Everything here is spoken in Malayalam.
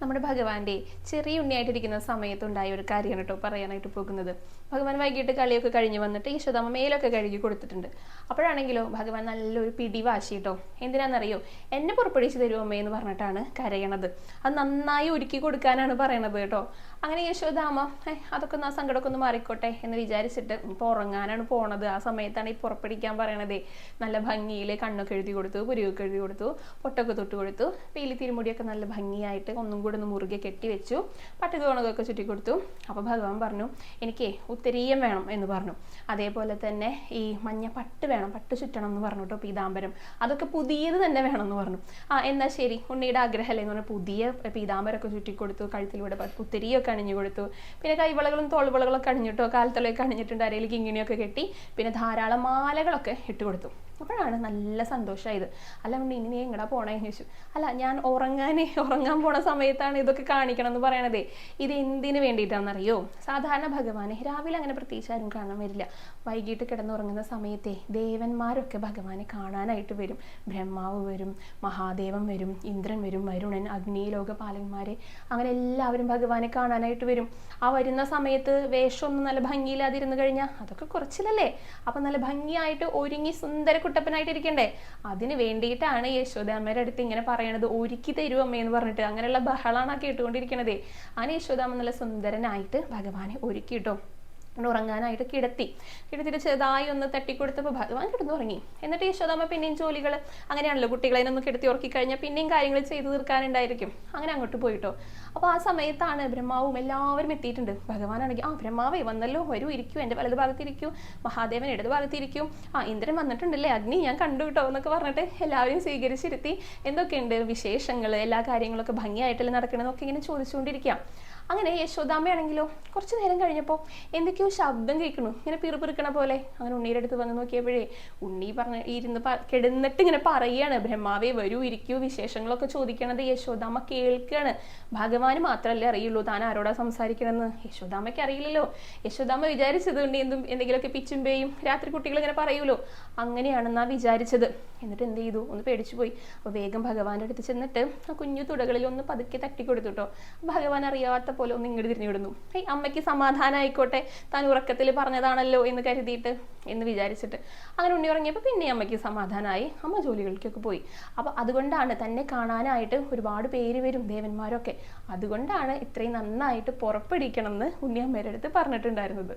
നമ്മുടെ ഭഗവാന്റെ ചെറിയ ഉണ്ണിയായിട്ടിരിക്കുന്ന സമയത്തുണ്ടായ ഒരു കാര്യമാണ് കേട്ടോ പറയാനായിട്ട് പോകുന്നത്. ഭഗവാൻ വൈകിട്ട് കളിയൊക്കെ കഴിഞ്ഞ് വന്നിട്ട് യശോദാമ്മ മേലൊക്കെ കഴുകി കൊടുത്തിട്ടുണ്ട്. അപ്പോഴാണെങ്കിലോ ഭഗവാൻ നല്ലൊരു പിടിവാശി കേട്ടോ. എന്തിനാണെന്നറിയോ? എന്നെ പുറപ്പെടുവിച്ച് തരുമോ അമ്മേ എന്ന് പറഞ്ഞിട്ടാണ് കരയണത്. അത് നന്നായി ഒരുക്കി കൊടുക്കാനാണ് പറയണത് കേട്ടോ. അങ്ങനെ യശോദാമ്മ അതൊക്കെ ആ സങ്കടമൊക്കെ ഒന്ന് മാറിക്കോട്ടെ എന്ന് വിചാരിച്ചിട്ട് ഇപ്പോൾ ഉറങ്ങാനാണ് പോണത്. ആ സമയത്താണ് ഈ പുറപ്പെടിക്കാൻ പറയണതേ. നല്ല ഭംഗിയിൽ കണ്ണൊക്കെ എഴുതി കൊടുത്തു, പുരിയൊക്കെ എഴുതി കൊടുത്തു, പൊട്ടൊക്കെ തൊട്ട് കൊടുത്തു, പീലി തിരുമുടിയൊക്കെ നല്ല ഭംഗിയായിട്ട് ഒന്നും കൂടെ ഒന്ന് മുറുകെ കെട്ടിവെച്ചു, പട്ടുകോണകൊക്കെ ചുറ്റി കൊടുത്തു. അപ്പോൾ ഭഗവാൻ പറഞ്ഞു, എനിക്ക് ഉത്തരീയം വേണം എന്ന് പറഞ്ഞു. അതേപോലെ തന്നെ ഈ മഞ്ഞ പട്ട് വേണം, പട്ട് ചുറ്റണം എന്ന് പറഞ്ഞു കേട്ടോ, പീതാംബരം അതൊക്കെ പുതിയത് തന്നെ വേണം എന്ന് പറഞ്ഞു. എന്നാൽ ശരി, ഉണ്ണിയുടെ ആഗ്രഹമല്ലേ എന്ന് പറഞ്ഞാൽ പുതിയ പീതാംബരമൊക്കെ ചുറ്റിക്കൊടുത്തു, കഴുത്തിലൂടെ ഉത്തരിയൊക്കെ അണിഞ്ഞു കൊടുത്തു. പിന്നെ കൈവളകളും തോൾവളകളൊക്കെ അണിഞ്ഞിട്ടോ, കാൽത്തളയൊക്കെ അണിഞ്ഞിട്ടുണ്ട്, അരയിലേക്ക് ഇങ്ങനെയൊക്കെ കെട്ടി, പിന്നെ ധാരാളം മാലകളൊക്കെ ഇട്ടുകൊടുത്തു. അപ്പോഴാണ് നല്ല സന്തോഷമായത്. അല്ല ഉണ്ണി, ഇനി നീ എങ്ങടാ പോണേന്ന് ചോദിച്ചു. അല്ല, ഞാൻ ഉറങ്ങാൻ പോണ സമയത്താണ് ഇതൊക്കെ കാണിക്കണം എന്ന് പറയണതേ. ഇത് എന്തിനു വേണ്ടിയിട്ടാണെന്നറിയോ? സാധാരണ ഭഗവാനെ രാവിലെ അങ്ങനെ പ്രത്യേകിച്ച് ആരും കാണാൻ വരില്ല. വൈകിട്ട് കിടന്നുറങ്ങുന്ന സമയത്തെ ദേവന്മാരൊക്കെ ഭഗവാനെ കാണാനായിട്ട് വരും. ബ്രഹ്മാവ് വരും, മഹാദേവൻ വരും, ഇന്ദ്രൻ വരും, വരുണൻ, അഗ്നി, ലോകപാലന്മാരെ, അങ്ങനെ എല്ലാവരും ഭഗവാനെ കാണാനായിട്ട് വരും. ആ വരുന്ന സമയത്ത് വേഷമൊന്നും നല്ല ഭംഗിയില്ലാതിരുന്നു കഴിഞ്ഞാൽ അതൊക്കെ കുറച്ചിലല്ലേ. അപ്പം നല്ല ഭംഗിയായിട്ട് ഒരുങ്ങി സുന്ദര കുട്ടപ്പനായിട്ടിരിക്കണ്ടേ? അതിന് വേണ്ടിയിട്ടാണ് യശോദാമ്മയുടെ അടുത്ത് ഇങ്ങനെ പറയണത്, ഒരുക്കി തരൂ അമ്മയെന്ന് പറഞ്ഞിട്ട്. അങ്ങനെയുള്ള ബഹളാണ് കേട്ടുകൊണ്ടിരിക്കണതേ. അങ്ങനെ യശോദാമ്മ നല്ല സുന്ദരനായിട്ട് ഭഗവാനെ ഒരുക്കിട്ടോ ഉറങ്ങാനായിട്ട് കിടത്തിയിട്ട് ചെറുതായി ഒന്ന് തട്ടിക്കൊടുത്തപ്പോൾ ഭഗവാൻ കിടന്നുറങ്ങി. എന്നിട്ട് യശോദാമ്മ പിന്നെയും ജോലികൾ അങ്ങനെയാണല്ലോ, കുട്ടികളെ ഒന്ന് കിടത്തി ഉറക്കി കഴിഞ്ഞാൽ പിന്നെയും കാര്യങ്ങൾ ചെയ്തു തീർക്കാനുണ്ടായിരിക്കും. അങ്ങനെ അങ്ങോട്ട് പോയിട്ടോ. അപ്പോൾ ആ സമയത്താണ് ബ്രഹ്മാവും എല്ലാവരും എത്തിയിട്ടുണ്ട്. ഭഗവാനാണെങ്കിൽ ബ്രഹ്മാവേ വന്നല്ലോ, വരൂ, ഇരിക്കൂ, എൻ്റെ വലത് ഭാഗത്തിരിക്കൂ, മഹാദേവൻ ഇടത് ഭാഗത്തിരിക്കും, ഇന്ദ്രൻ വന്നിട്ടുണ്ടല്ലേ, അഗ്നി ഞാൻ കണ്ടു കേട്ടോ എന്നൊക്കെ പറഞ്ഞിട്ട് എല്ലാവരെയും സ്വീകരിച്ചിരുത്തി എന്തൊക്കെയുണ്ട് വിശേഷങ്ങൾ, എല്ലാ കാര്യങ്ങളൊക്കെ ഭംഗിയായിട്ടല്ലേ നടക്കണമെന്നൊക്കെ ഇങ്ങനെ ചോദിച്ചുകൊണ്ടിരിക്കുക. അങ്ങനെ യശോദാമ്മയാണെങ്കിലോ കുറച്ച് നേരം കഴിഞ്ഞപ്പോൾ എന്തൊക്കെയോ ശബ്ദം കേൾക്കണു, ഇങ്ങനെ പിറുപിറുക്കണ പോലെ. അങ്ങനെ ഉണ്ണിയുടെ അടുത്ത് വന്ന് നോക്കിയപ്പോഴേ ഉണ്ണി കിടന്നിട്ട് ഇങ്ങനെ പറയാണ്, ബ്രഹ്മാവേ വരൂ, ഇരിക്കൂ, വിശേഷങ്ങളൊക്കെ ചോദിക്കണത് യശോദാമ്മ കേൾക്കുകയാണ്. ഭഗവാന് മാത്രമല്ലേ അറിയുള്ളൂ താൻ ആരോടാ സംസാരിക്കണമെന്ന്. യശോദാമ്മയ്ക്ക് അറിയില്ലല്ലോ. യശോദാമ്മ വിചാരിച്ചത് ഉണ്ണി എന്തെങ്കിലുമൊക്കെ പിച്ചുമ്പേയും രാത്രി കുട്ടികൾ ഇങ്ങനെ പറയൂലോ, അങ്ങനെയാണെന്നാ വിചാരിച്ചത്. എന്നിട്ട് എന്ത് ചെയ്തു? ഒന്ന് പേടിച്ചു പോയി. അപ്പോൾ വേഗം ഭഗവാന്റെ അടുത്ത് ചെന്നിട്ട് ആ കുഞ്ഞു തുടകളിൽ ഒന്ന് പതുക്കെ തട്ടിക്കൊടുത്തു കേട്ടോ. ഭഗവാൻ അറിയാത്ത പോലെ ഒന്ന് ഇങ്ങോട്ട് തിരിഞ്ഞു വിടുന്നു. അമ്മയ്ക്ക് സമാധാനം ആയിക്കോട്ടെ, താൻ ഉറക്കത്തിൽ പറഞ്ഞതാണല്ലോ എന്ന് കരുതിയിട്ട് എന്ന് വിചാരിച്ചിട്ട്. അങ്ങനെ ഉണ്ണി ഉറങ്ങിയപ്പോൾ പിന്നെ അമ്മയ്ക്ക് സമാധാനമായി. അമ്മ ജോലികൾക്കൊക്കെ പോയി. അപ്പോൾ അതുകൊണ്ടാണ് തന്നെ കാണാനായിട്ട് ഒരുപാട് പേര് വരും, ദേവന്മാരൊക്കെ. അതുകൊണ്ടാണ് ഇത്രയും നന്നായിട്ട് പുറപ്പെടിക്കണം എന്ന് ഉണ്ണിയമ്മയുടെ അടുത്ത് പറഞ്ഞിട്ടുണ്ടായിരുന്നത്.